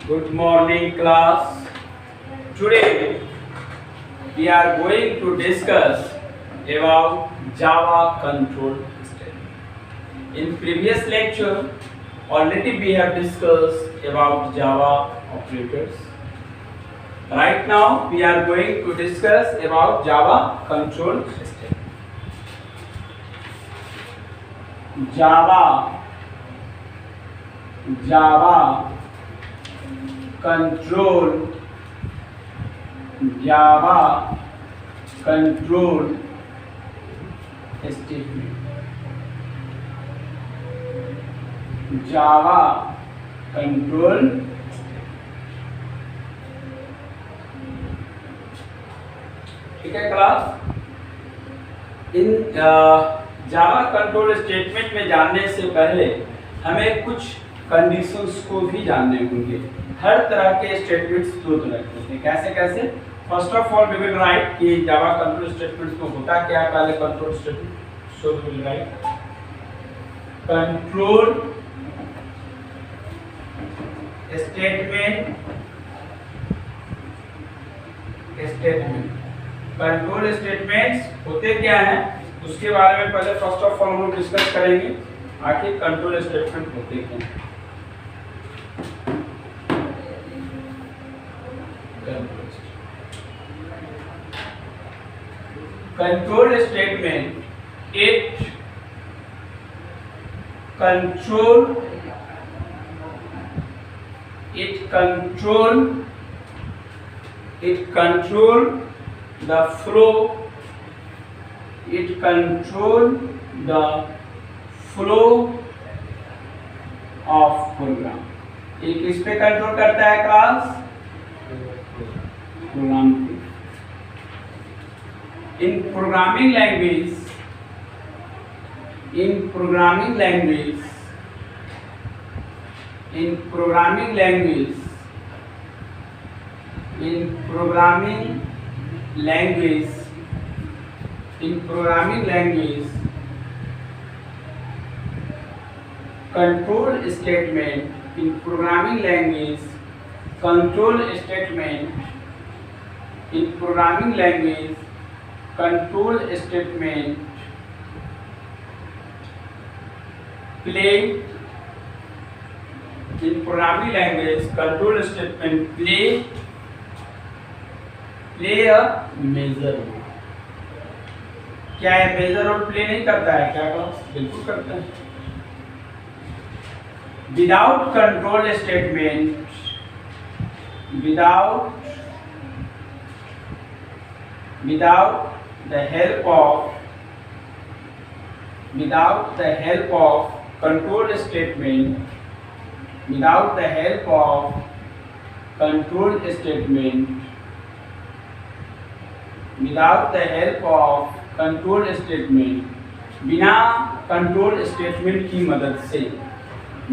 Good morning, class. Today we are going to discuss about Java control statement. In previous lecture, already we have discussed about Java operators. Right now, we are going to discuss about Java control statement. Java control Java control statement. Java control ठीक है class. इन जावा control statement में जानने से पहले हमें कुछ conditions को भी जानने होंगे। हर तरह के स्टेटमेंट्स दो तरह के होते हैं। कैसे कैसे? First of all we will write कि जावा कंट्रोल स्टेटमेंट्स को होता क्या है। पहले control statement, so we will write control statement control statements होते क्या हैं उसके बारे में पहले फर्स्ट ऑफ ऑल हम लोग डिस्कस करेंगे। आखिर कंट्रोल स्टेटमेंट होते क्या हैं। Control statement it control the flow of program। ये किस पे कंट्रोल करता है क्लास? प्रोग्राम पे। In programming language control statement play a major role। क्या है मेजर रोल प्ले नहीं करता है क्या क्लास? बिल्कुल करता है। Without control statement without the help of control statement बिना कंट्रोल स्टेटमेंट की मदद से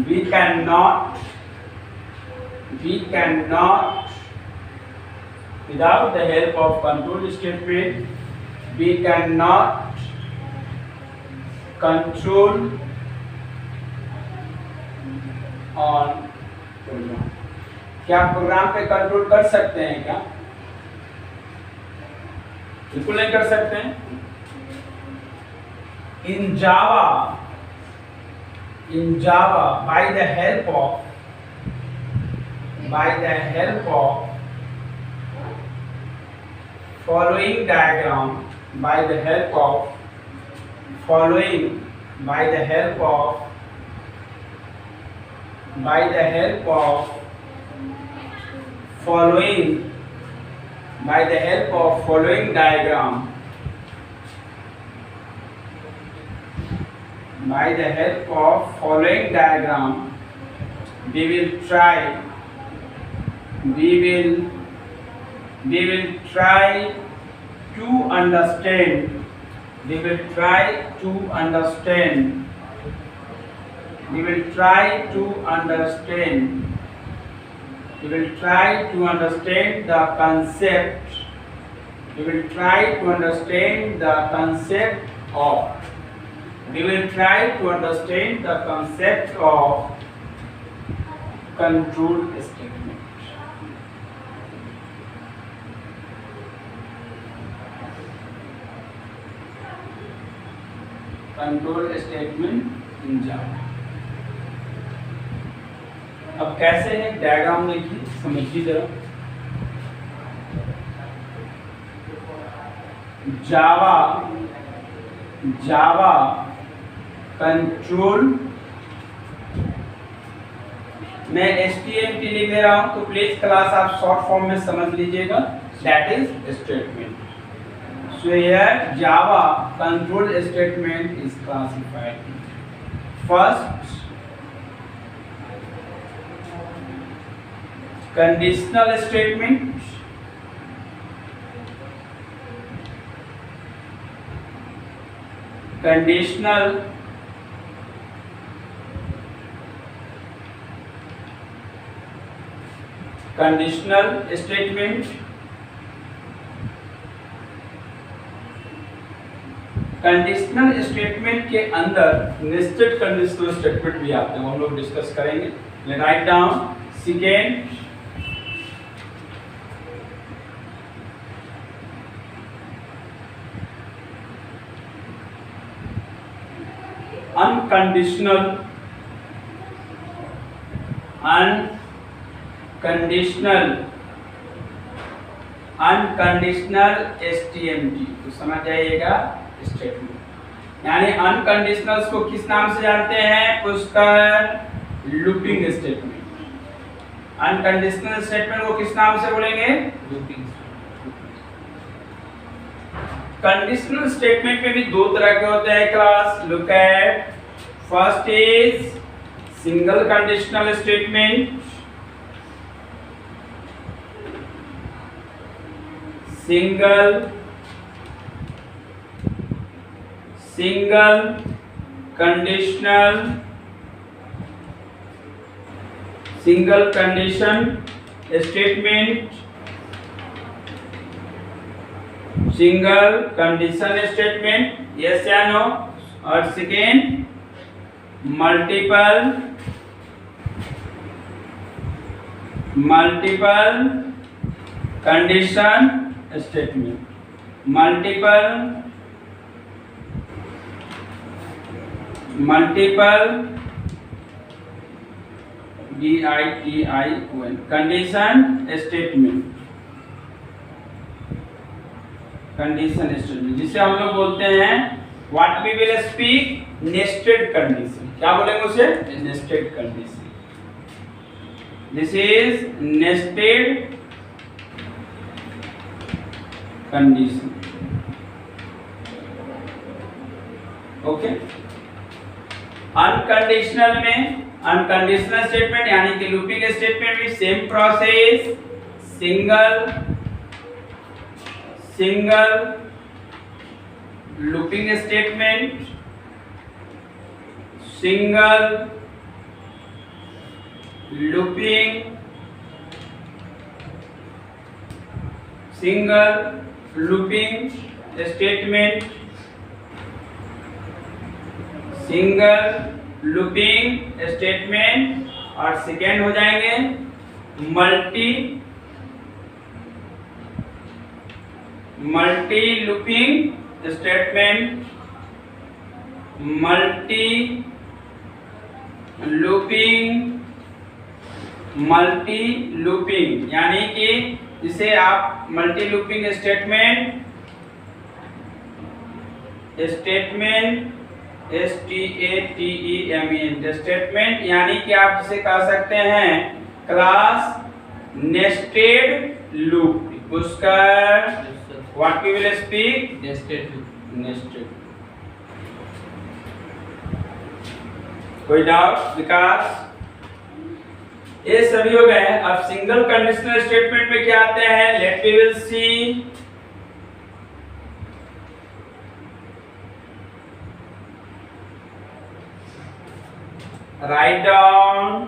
we cannot without the help of control statement we cannot control on program। क्या प्रोग्राम पे कंट्रोल कर सकते हैं क्या? बिल्कुल नहीं कर सकते हैं। In Java by the help of following diagram we will try to understand the concept of we will try to understand the concept of control statement। Control statement in Java. अब कैसे है डायग्राम देखिए, समझिए जरा। जावा control, मैं HTML लिख दे रहा हूं तो प्लीज क्लास आप शॉर्ट फॉर्म में समझ लीजिएगा, that is statement. So here Java control statement is classified. First, conditional statement. Conditional statement, conditional statement के अंदर नेस्टेड कंडीशनल स्टेटमेंट भी आते हैं, हम लोग डिस्कस करेंगे। Write down second, unconditional STMT तो समझ जाइएगा स्टेटमेंट, यानी अनकंडीशनल्स को किस नाम से जानते हैं, Pushkar looping statement. Unconditional statement को किस नाम से बोलेंगे, लूपिंग। कंडीशनल स्टेटमेंट में भी दो तरह के होते हैं class, look at. First is single conditional statement, single condition statement, single condition statement, yes या नो। और second multiple condition statement, multiple DITION condition statement, जिसे हम लोग बोलते हैं what we will speak nested condition. क्या बोलेंगे उसे, nested condition. This is nested condition, okay. Unconditional में अनकंडीशनल स्टेटमेंट यानी कि लूपिंग स्टेटमेंट भी same process, single looping statement, single looping statement, single looping statement, और सेकेंड हो जाएंगे multi looping statement, multi looping यानी कि जिसे आप multi looping statement STATEMENT statement, यानी कि आप जिसे कह सकते हैं क्लास नेस्टेड लूप। उसका what we will speak, nested. कोई डाउट विकास? ये सभी हो गए। अब सिंगल कंडीशनल स्टेटमेंट में क्या आते हैं, let we will see. Write down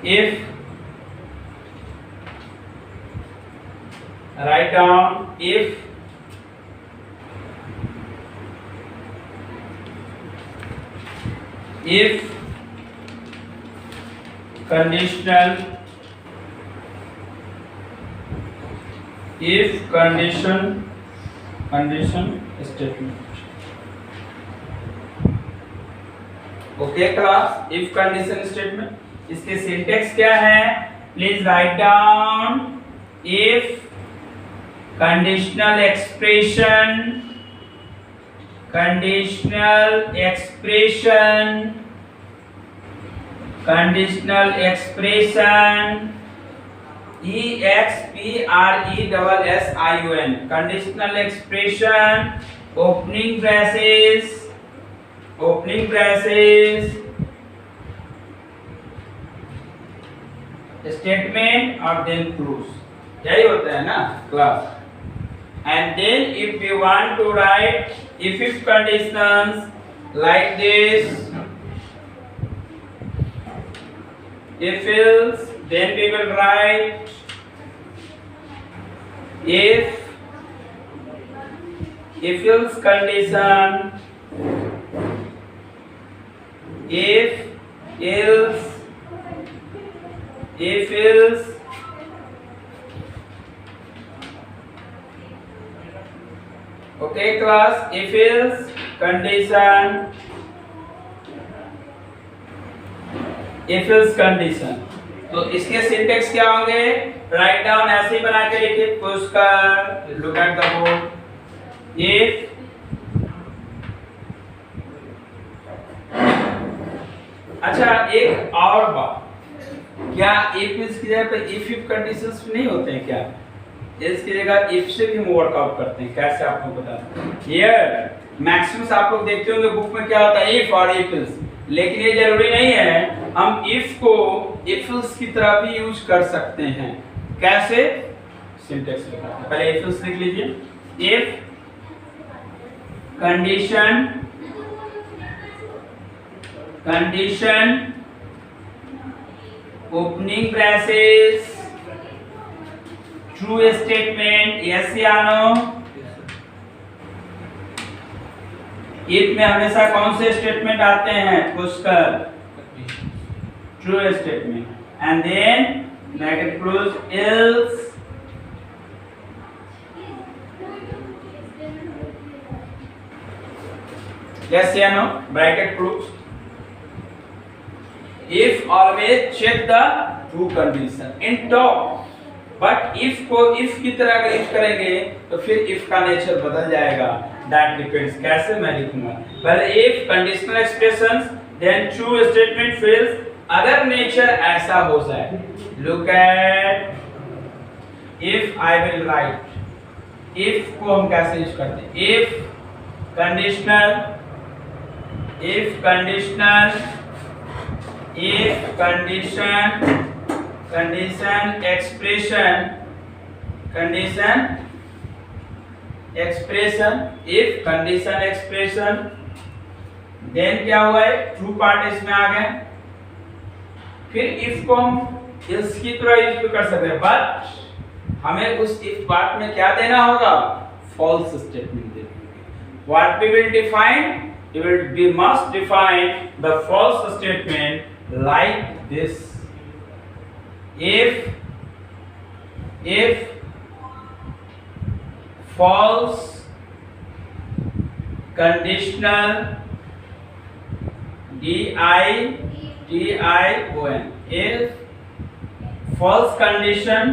if if conditional statement. Okay class, if condition statement, इसके सिंटेक्स क्या है? Please write down if conditional expression EXPRESSION, conditional expression, opening braces, statement और then close, यही होता है ना class. And then if we want to write if conditions like this, if else, then we will write if else condition, if else okay class, if else condition. तो इसके syntax क्या होंगे? Write down ऐसे ही बना के लिखिए, Pushkar look at the board. If अच्छा, एक और बात, क्या इफ की जगह पे इफ कंडीशंस नहीं होते हैं क्या? इसकी जगह इफ से भी हम वर्कआउट करते हैं. कैसे आपको बता दूं? हियर मैक्सिमम आप लोग देखते होंगे बुक में क्या होता है, इफ और इफ एल्स, लेकिन ये जरूरी नहीं है. हम इफ को इफ एल्स की तरह भी यूज कर सकते हैं. कैसे? सिंटेक्स लिखते हैं. पहले इफ एल्स लिख लीजिए. If condition opening braces true statement, yes या नो. इफ में हमेशा कौन से स्टेटमेंट आते हैं? Pushkar, true statement. And then bracket close, else yes या no, bracket closed. If always check the true condition in top, but if को if की तरह अगर यूज करेंगे तो फिर if का नेचर बदल जाएगा. That depends. कैसे मैं लिखूंगा? पहले if conditional expressions, then true statement fields. अगर नेचर ऐसा हो जाए, look at if I will write. if को हम कैसे यूज करते हैं? if conditional expression, then क्या हुआ है? ट्रू पार्ट इसमें आ गए. फिर if को हम else की तरह यूज भी कर सकते हैं, बट हमें उस if पार्ट में क्या देना होगा? false statement देना होगा. What we will define? We must define the false statement like this. If false conditional DITION, if false condition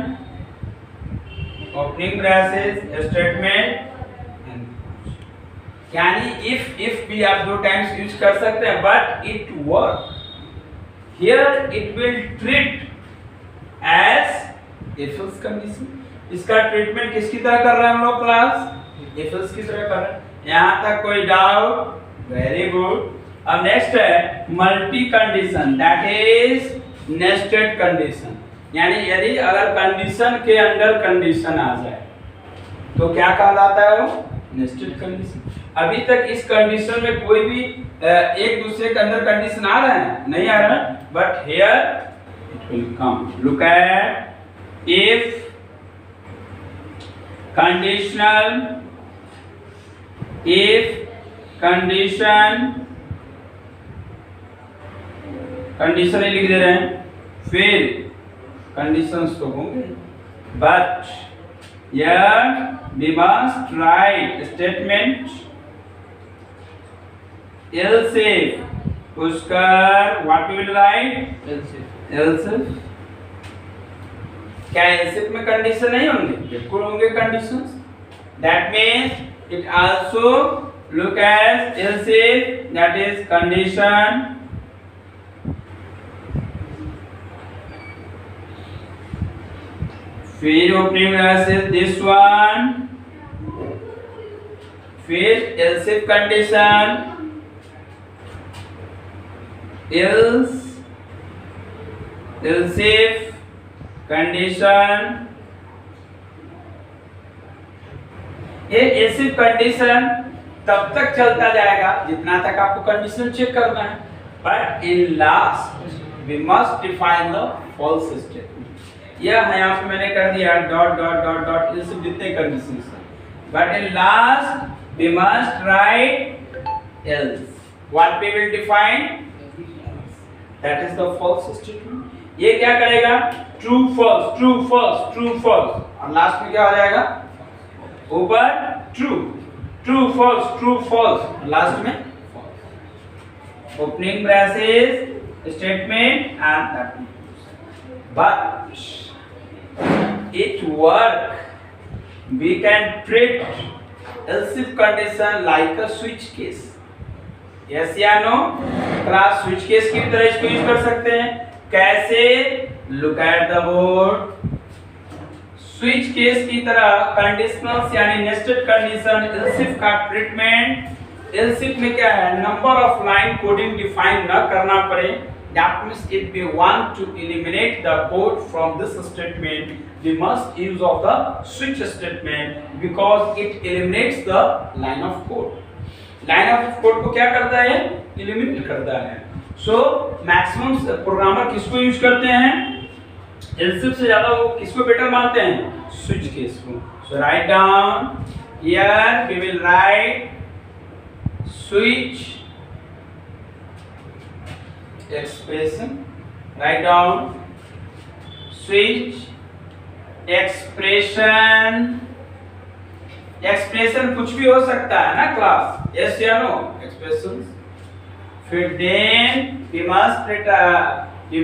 opening braces statement, यानी if भी आप दो टाइम्स यूज कर सकते हैं, but it work. Here it will treat as if else condition. इसका treatment किसकी तरह कर रहे हैं हम लोग क्लास? इफ एल्स की तरह कर रहे हैं. यहाँ तक कोई डाउट? Very good. अब नेक्स्ट है multi condition, that is nested condition. यानी यदि अगर कंडीशन के अंदर कंडीशन आ जाए तो क्या कहलाता है? वो नेस्टेड कंडीशन. अभी तक इस कंडीशन में कोई भी एक दूसरे के अंदर कंडीशन आ रहा है? नहीं आ रहा है. But here it will come. Look at if condition condition ही लिख दे रहे हैं, फिर कंडीशंस तो होंगे, but here we must write statement else if, Pushkar what we will write else if। क्या else if में कंडीशन नहीं होंगे? बिल्कुल होंगे conditions. That means it also look as else if, that is condition फिर ओपनिंग ब्रैकेट दिस वन, फिर else if condition else if condition. ये else if condition तब तक चलता जाएगा जितना तक आपको कंडीशन चेक करना है, but in last we must define the false statement. यह है यहाँ पे मैंने कर दिया डॉट डॉट डॉट डॉट, ये सब जितने कंडीशंस हैं, but in last we must write else. What we will define, that is the false statement. ये क्या करेगा, true false true false true false, और लास्ट में क्या हो जाएगा, ऊपर true true false true false, last में false. Opening bracket statement and that, but it work, we can treat else if condition like a switch case, yes या no? Class switch case की तरह इसको यूज कर सकते हैं। कैसे, look at the board. Switch case की तरह कंडीशनल्स यानी नेस्टेड कंडीशन else if का ट्रीटमेंट, else if में क्या है, number of line coding define न करना पड़े। That means if we want to eliminate the code from this statement, we must use of the switch statement because it eliminates the line of code. Line of code को क्या करता है, eliminate करता है। So maximum programmer किसको use करते हैं, else if से ज्यादा वो किसको बेटर मानते हैं, switch case को। So write down here, we will write switch expression, write down switch expression। Expression कुछ भी हो सकता है ना क्लास, यस या नो, एक्सप्रेशंस। फिर then we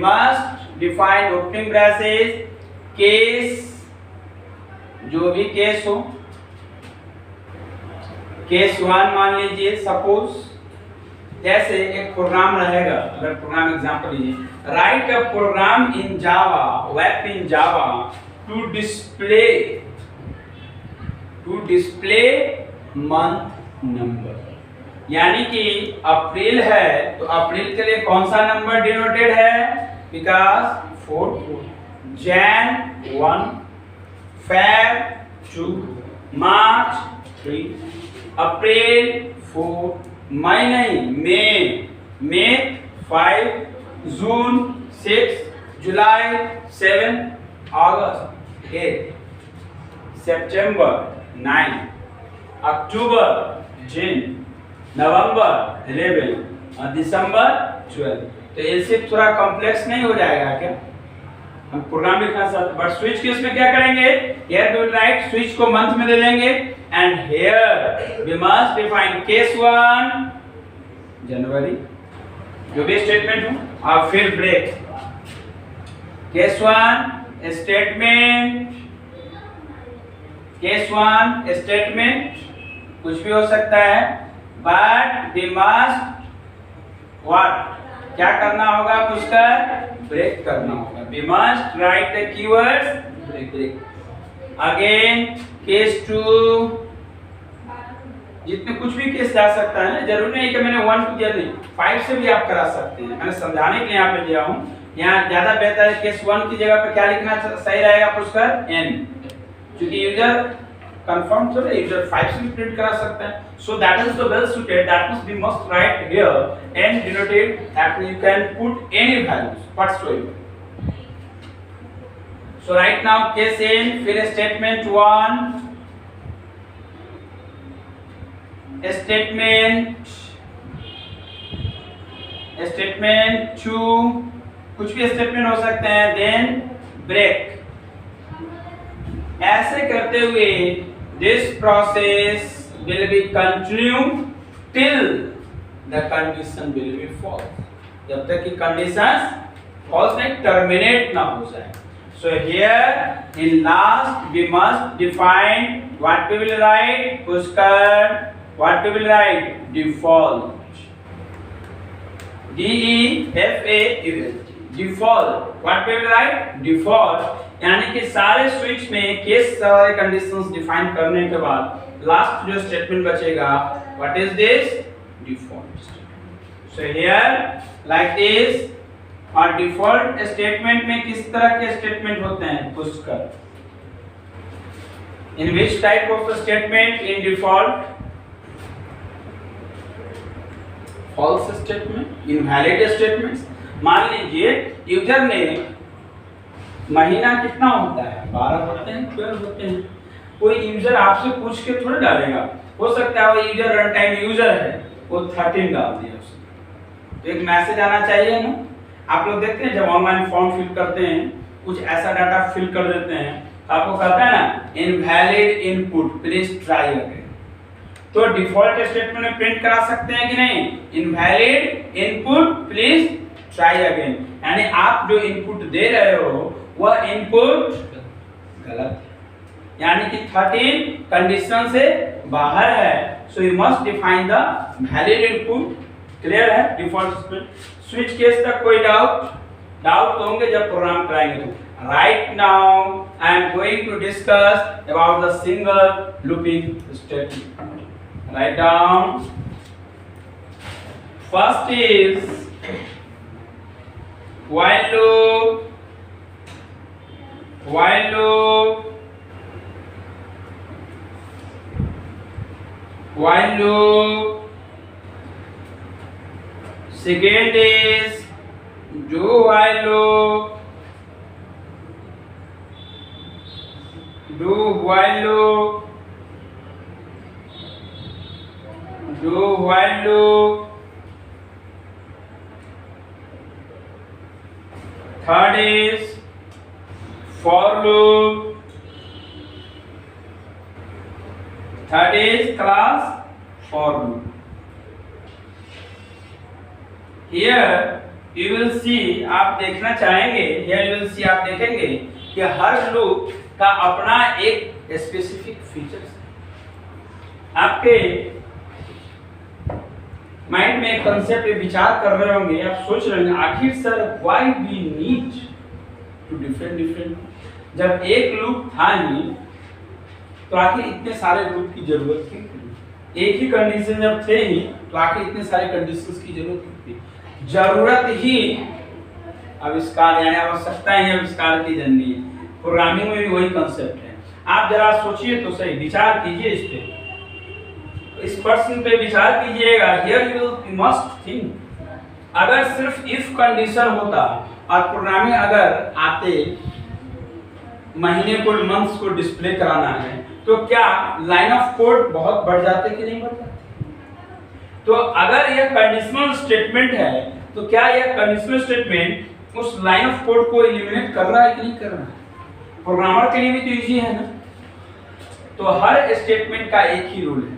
must define opening braces case, जो भी केस हो, केस 1 मान लीजिए सपोज। जैसे एक प्रोग्राम रहेगा, अगर प्रोग्राम एग्जांपल लीजिए, write a program in Java, web in Java to display month number, यानी कि अप्रैल है तो अप्रैल के लिए कौन सा नंबर डिनोटेड है, बिकॉज 4, जैन 1, फेब 2, मार्च 3, अप्रैल 4, मई नहीं, मई 5, जून 6, जुलाई 7, अगस्त 8, सितंबर 9, अक्टूबर 10, नवंबर 11 और दिसंबर 12। तो ऐसे थोड़ा कॉम्प्लेक्स नहीं हो जाएगा क्या, हम प्रोग्राम लिखना चाहते हैं। बट स्विच केस में क्या करेंगे, here we will write switch को मंथ में दे देंगे, and here we must define case 1 जनवरी, जो भी स्टेटमेंट हो, और फिर break. Case 1 statement, case 1 statement कुछ भी हो सकता है, बट वी मस्ट व्हाट, क्या करना होगा, पुष्कर ब्रेक करना होगा। We must write the keywords break. Again case 2, जितने कुछ भी केस जा सकता है ना, जरूरी नहीं कि मैंने 1 2 दिया, नहीं 5 से भी आप करा सकते हैं, मैंने समझाने के लिए यहाँ पे दिया हूँ। यहाँ ज्यादा बेहतर है केस 1 की जगह पे क्या लिखना सही रहेगा पुष्कर, n, क्योंकि यूजर कंफर्म तो नहीं, यूजर 5 से भी प्रिंट करा सकता है। So that is the well suited, that means we must write here and denoted, that you can put any values whatsoever. So right now case n, फिर statement 1, statement statement to, कुछ भी statement हो सकते हैं, then break. ऐसे करते हुए this process will be continued till the condition will be false, जब तक कि कंडीशन false नहीं terminate ना हो जाए। So here in last we must define what we will write, Pushkar, what we will write, default, D-E-F-A-U-L-T, default, what we will write, default, यानी कि सारे स्विच में केस सारे कंडीशंस डिफाइन करने के बाद लास्ट जो स्टेटमेंट बचेगा, what is this, default statement. So here like this, और डिफॉल्ट स्टेटमेंट में किस तरह के स्टेटमेंट होते हैं, Pushkar. In which type of statement in default, false statement, invalid statements. मान लीजिए यूजर ने महीना कितना होता है, 12 होते हैं, 12 होते हैं, कोई यूजर आपसे पूछ के थोड़ा डालेगा, हो सकता है वो यूजर रन टाइम यूजर है, वो 13 डाल दिया उसने, तो एक मैसेज आना चाहिए ना। आप लोग देखते हैं जब ऑनलाइन फॉर्म फिल करते हैं, कुछ ऐसा डाटा फिल कर देते हैं, आपको कहता है ना invalid input please try again, तो डिफॉल्ट स्टेटमेंट में प्रिंट करा सकते हैं कि नहीं, invalid input please try again, यानी आप जो इनपुट दे रहे हो वह इनपुट गलत है, यानी कि 13 कंडीशन से बाहर है। So you must define the valid input. Clear है डिफॉल्ट स्विच केस तक कोई डाउट तो होंगे जब प्रोग्राम कराएंगे तो। Right now I am going to discuss about the single looping statement. Right down, first is while loop, while loop, while loop, second is do while loop, do while loop, do while loop, third is for loop, third is class for loop. Here you will see, आप देखना चाहेंगे, here you will see, आप देखेंगे कि हर loop का अपना एक specific features है। आपके माइंड में एक कंसेप्ट पे विचार कर रहे होंगे, आप सोच रहे होंगे आखिर sir why we need to different, जब एक लूप था ही तो आखिर इतने सारे लूप की जरूरत क्यों थी, एक ही कंडीशन जब थे ही तो आखिर इतने सारे कंडीशंस की जरूरत क्यों थी। जरूरत ही आविष्कार यानी आवश्यकता ही आविष्कार की जननी है। प्रोग्रामिंग में भी वही कंसेप्ट है। आप जरा सोचिए तो सही, विचार कीजिए इस पे, इस प्रश्न पे विचार कीजिएगा। हियर यू मस्ट थिंक, अगर सिर्फ इफ कंडीशन होता और प्रोग्रामिंग अगर आते महीने को मंथ्स को डिस्प्ले कराना है तो क्या लाइन ऑफ कोड बहुत बढ़ जाते कि नहीं बढ़ जाते। तो अगर यह कंडीशनल स्टेटमेंट है तो क्या यह कंडीशनल स्टेटमेंट उस लाइन ऑफ कोड को एलिमिनेट कर रहा है कि नहीं कर रहा है। प्रोग्रामर के लिए भी तो इजी है ना। तो हर स्टेटमेंट का एक ही रूल है।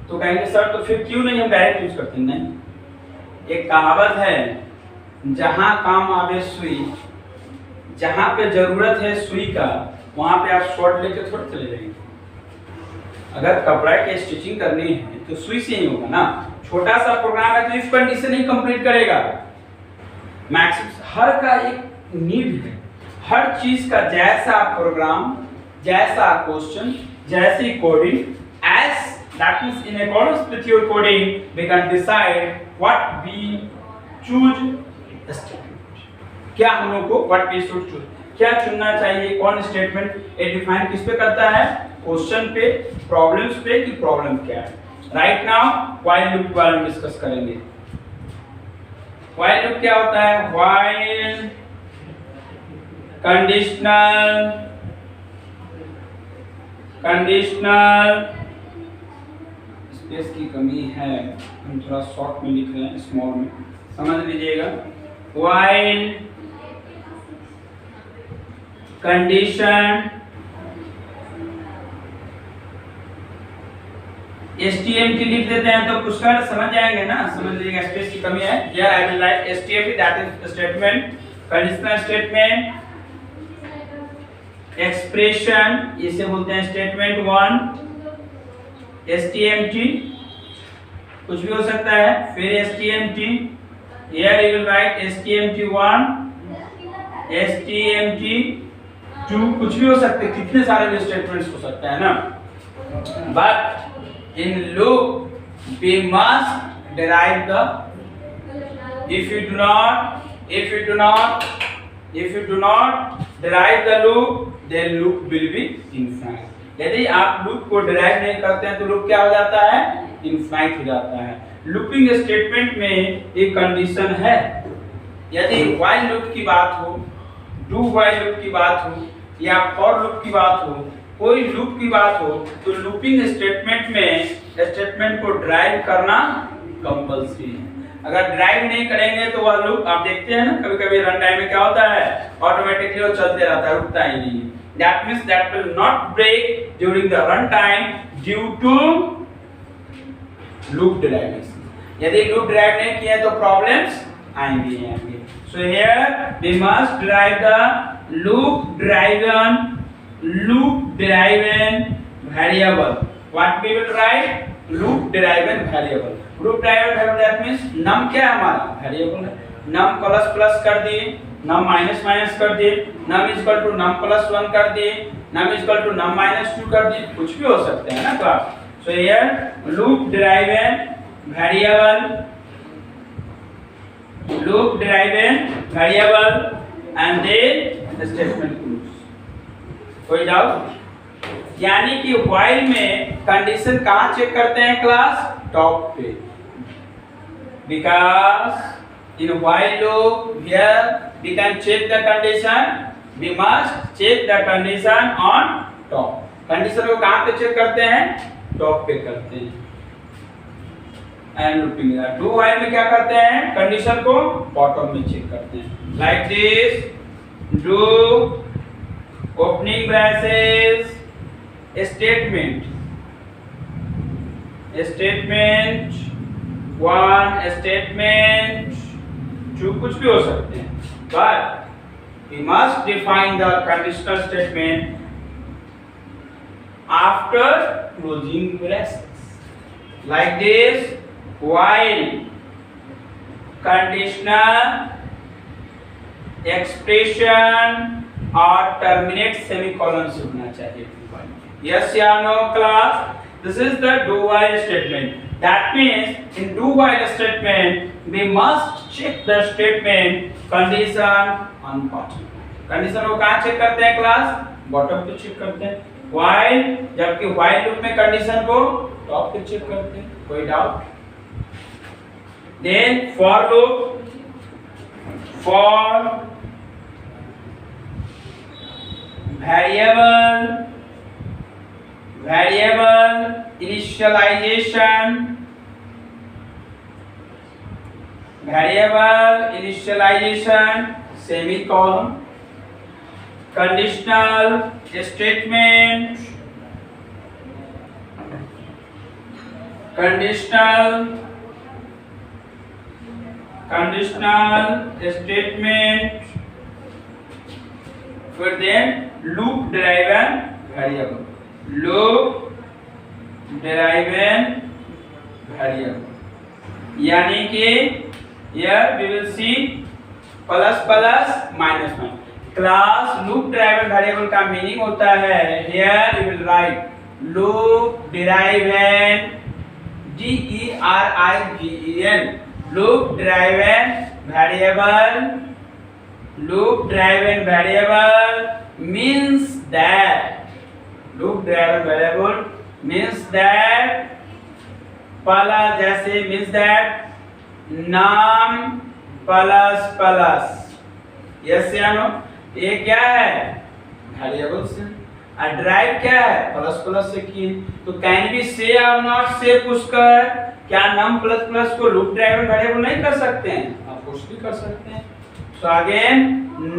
तो कहेंगे सर तो फिर क्यों नहीं हम डायरेक्ट यूज करते। नहीं, एक कहावत है, जहां काम आवे सुई, जहां पे जरूरत है सुई का वहां पे आप शॉर्ट लेके थोड़ा चले जाएंगे। अगर कपड़ा की स्टिचिंग करनी है तो सुई से ही होगा ना। छोटा सा प्रोग्राम है तो इफ कंडीशन ही कंप्लीट करेगा। मैक्सिमम हर का एक नीड है, हर चीज का जैसा प्रोग्राम, जैसा क्वेश्चन, जैसी coding, as that means in accordance with your coding we can decide what we choose statement। क्या हम लोग को what we should choose, क्या चुनना चाहिए, कौन स्टेटमेंट ये डिफाइन किस पे करता है, क्वेश्चन पे, प्रॉब्लम्स पे कि प्रॉब्लम क्या है। राइट नाउ व्हाइल लूप के बारे में डिस्कस करेंगे। व्हाइल लूप क्या होता है, व्हाइल कंडीशनल स्पेस की कमी है, हम थोड़ा शॉर्ट में लिख रहे हैं, स्मॉल में। समझ लीजिएगा। while कंडीशन STMT लिख देते हैं तो पुष्कर समझ जाएंगे ना, समझ लीजिएगा, स्पेस की कमी है। Here I will write STMT, that is statement, conditional statement, expression, इसे बोलते हैं statement 1, STMT कुछ भी हो सकता है, फिर STMT, here you will write STMT 1, STMT 2, कुछ भी हो सकते, कितने सारे भी स्टेटमेंट्स हो सकता है ना। But in loop we must derive the, if you do not derive the loop, then loop will be infinite। यदि आप लूप को डिराइव नहीं करते हैं तो लूप क्या हो जाता है, इनफाइनाइट हो जाता है। लूपिंग स्टेटमेंट में एक कंडीशन है, यदि while लूप की बात हो, do while लूप की बात हो या for लूप की बात हो, कोई लूप की बात हो, तो लूपिंग स्टेटमेंट में स्टेटमेंट को ड्राइव करना कंपल्सरी है। अगर ड्राइव नहीं करेंगे तो वह लूप, आप देखते हैं ना कभी-कभी रन टाइम में क्या होता है, ऑटोमेटिकली वो चलते रहता है, रुकता ही नहीं। That means that will not break during the run time due to loop derivation. यदि लूप ड्राइव नहीं किया तो प्रॉब्लम्स आएंगे। So here we must drive the loop driven variable. What we will write? Loop driven variable. Loop driven variable, that means num क्या है हमारा, variable है। num plus plus कर दिए, num माइनस माइनस कर दिए, num is equal to num plus 1 कर दिए, num is equal to num minus 2 कर दिए, कुछ भी हो सकते हैं ना class. So here loop driven variable and then statement proofs। कोई डाउट? यानी कि while में कंडीशन कहाँ चेक करते हैं क्लास, टॉप पे, because in while loop here we can check the condition, we must check the condition on top। Condition को कहाँ पे चेक करते हैं, टॉप पे करते हैं। एंड लूपिंग डू while में क्या करते हैं, कंडीशन को बॉटम में चेक करते हैं। Like this, do opening braces statement 1, statement 2, कुछ भी हो सकते हैं, but we must define the conditional statement after closing braces like this, while conditional expression और टर्मिनेट सेमीकोलन से होना चाहिए। यस या no class? This is the do while statement. That means in do while statement we must check the statement condition on bottom. Condition को कहां check करते हैं class, bottom पे चेक करते हैं। व्हाइल, जबकि व्हाइल लूप में कंडीशन को टॉप पे चेक करते हैं। कोई doubt? Then for loop, for variable initialization semicolon, conditional statement, conditional statement, फिर then loop driven variable, यानी कि here we will see plus plus minus minus. Class loop driven variable का meaning होता है, here you will write loop driven, DERIVEN, loop driven variable means that plus, जैसे means that num plus plus, yes या no? ये क्या है, variable से, और ड्राइव क्या है, प्लस प्लस से किए। तो कैन बी से और नॉट से पूछकर क्या num प्लस प्लस को लूप ड्राइवन वेरिएबल नहीं कर सकते हैं? पुश भी कर सकते हैं। तो अगेन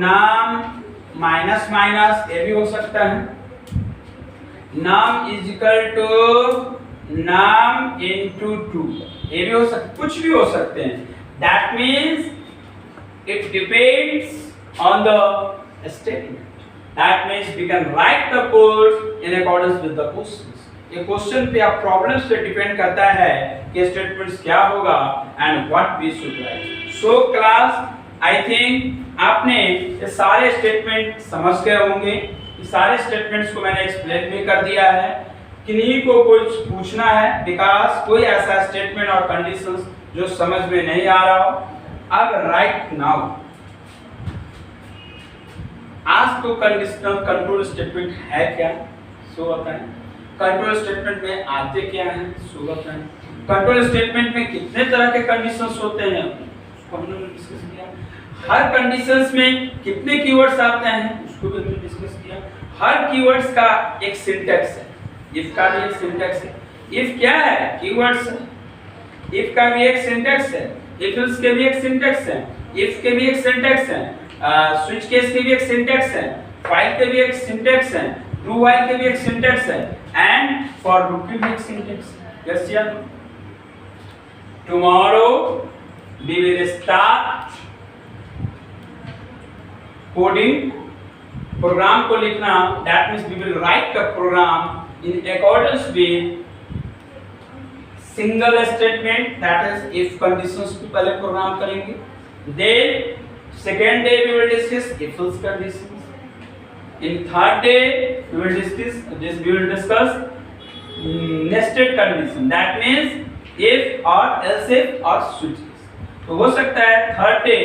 नम माइनस माइनस ये भी हो सकता है, num is equal to num into 2 ये भी हो सकता, कुछ भी हो सकते हैं। That means it depends on the statement. That means we can write the code in accordance with the questions. ये क्वेश्चन पे या प्रॉब्लम्स पे डिपेंड करता है कि स्टेटमेंट्स क्या होगा and what we should write. So class I think आपने ये सारे स्टेटमेंट समझ गए होंगे। ये सारे स्टेटमेंट्स को मैंने एक्सप्लेन भी कर दिया है। किन्हीं को कुछ पूछना है बिकॉज कोई ऐसा स्टेटमेंट और कंडीशंस जो समझ में नहीं आ रहा हो, अब राइट नाउ आज तो कंडीशनल कंट्रोल स्टेटमेंट है क्या, सो बताएं। कंट्रोल स्टेटमेंट में आते क्या हैं, सो बताएं। कंट्रोल स्टेटमेंट में कितने तरह के कंडीशंस होते हैं, उसको हमने डिस्कस किया। हर कंडीशंस में कितने कीवर्ड्स आते हैं, उसको भी हमने डिस्कस किया। हर कीवर्ड्स का एक सिंटैक्स है, इफ का भी एक सिंटैक्स है। इफ क्या है, कीवर्ड्स है। इफ का भी एक सिंटैक्स है, इफ एल्स के भी एक सिंटैक्स है, इफ के भी एक सिंटैक्स है, स्विच केस के भी एक सिंटैक्स है, फाइल के भी एक सिंटैक्स है, डू व्हाइल के भी एक सिंटैक्स है एंड फॉर लूप के भी एक सिंटैक्स है। यस या no? Tomorrow we will start coding, program को लिखना। That means we will write the program in accordance with single statement, that is if conditions को पहले प्रोग्राम करेंगे। Then second day we will discuss if else conditions. In third day we will discuss nested condition, that means if or else if or switch case. तो हो सकता है third day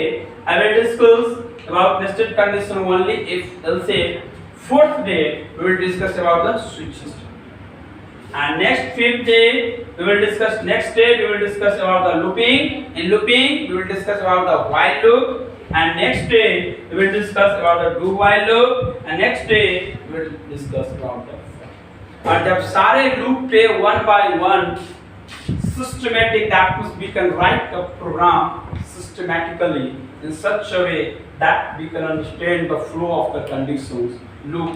I will discuss about nested condition only if else if. Fourth day we will discuss about the switch system. And next fifth day we will discuss about the looping. In looping we will discuss about the while loop. And next day we will discuss about the do while loop and next day we will discuss about the और जब सारे loop पे one by one systematic, that means we can write the program systematically in such a way that we can understand the flow of the conditions. loop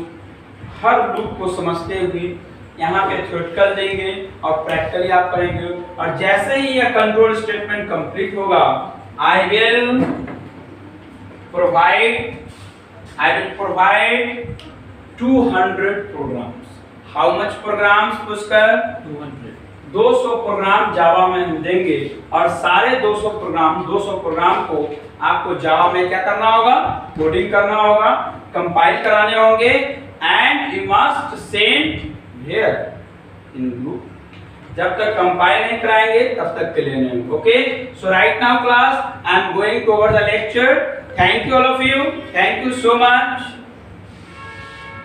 her loop को समझते हुए यहाँ पे theoretical देंगे और प्रैक्टिकली आप करेंगे। और जैसे ही यह कंट्रोल स्टेटमेंट कंप्लीट होगा I will provide 200 programs. How much programs Pushkar? 200. 200 program Java में हम देंगे और सारे 200 प्रोग्राम को आपको जावा में क्या करना होगा, कोडिंग करना होगा, कंपाइल कराने होंगे and you must send here in loop. जब तक कंपाइल नहीं कराएंगे तब तक के लिए नहीं। Okay, so right now class I am going to over the lecture. Thank you all of you. Thank you so much.